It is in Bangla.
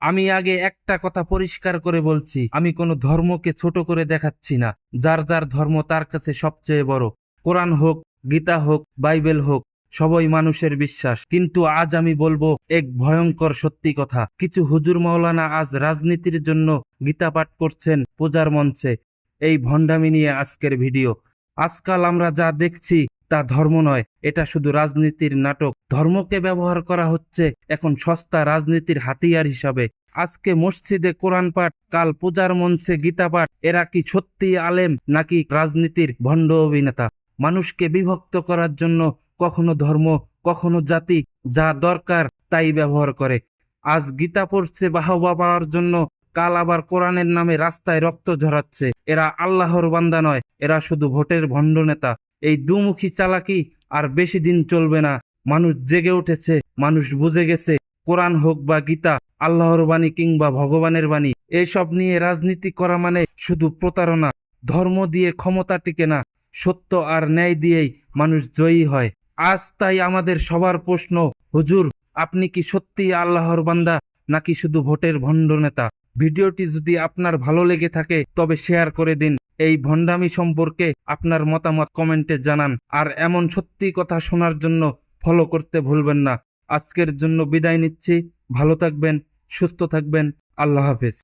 আমি আগে একটা কথা পরিষ্কার করে বলছি, আমি কোনো ধর্মকে ছোট করে দেখাচ্ছি না। যার যার ধর্ম তার কাছে সবচেয়ে বড়। কোরআন হোক, গীতা হোক, বাইবেল হোক, সবই মানুষের বিশ্বাস। কিন্তু আজ আমি বলবো এক ভয়ঙ্কর সত্যি কথা। কিছু হুজুর মাওলানা আজ রাজনীতির জন্য গীতা পাঠ করছেন পূজার মঞ্চে। এই ভণ্ডামি নিয়ে আজকের ভিডিও। আজকাল আমরা যা দেখছি তা ধর্ম নয়, এটা শুধু রাজনীতির নাটক। ধর্মকে ব্যবহার করা হচ্ছে এখন সস্তা রাজনীতির হাতিয়ার হিসাবে। আজকে মসজিদে কোরআন পাঠ, কাল পূজার মঞ্চে গীতা পাঠ। এরা কি সত্যি আলেম নাকি রাজনীতির ভণ্ড অভিনেতা? মানুষকে বিভক্ত করার জন্য কখনো ধর্ম, কখনো জাতি, যা দরকার তাই ব্যবহার করে। আজ গীতা পড়ছে বাহবা পাওয়ার জন্য, কাল আবার কোরআনের নামে রাস্তায় রক্ত ঝরাচ্ছে। এরা আল্লাহর বান্দা নয়, এরা শুধু ভোটের ভণ্ড নেতা। এই দুমুখী চালাকি আর বেশি দিন চলবে না। মানুষ জেগে উঠেছে, মানুষ বুঝে গেছে কোরআন হোক বা গীতা, আল্লাহর বাণী কিংবা ভগবানের বাণী, এসব নিয়ে রাজনীতি করা মানে শুধু প্রতারণা। ধর্ম দিয়ে ক্ষমতা টিকে না, সত্য আর ন্যায় দিয়েই মানুষ জয়ী হয়। আজ তাই আমাদের সবার প্রশ্ন, হুজুর আপনি কি সত্যি আল্লাহর বান্দা নাকি শুধু ভোটের ভণ্ড নেতা? ভিডিওটি যদি আপনার ভালো লেগে থাকে তবে শেয়ার করে দিন। এই ভণ্ডামি সম্পর্কে আপনার মতামত কমেন্টে জানান। আর এমন সত্যি কথা শোনার জন্য ফলো করতে ভুলবেন না। আজকের জন্য বিদায় নিচ্ছি। ভালো থাকবেন, সুস্থ থাকবেন। আল্লাহ হাফেজ।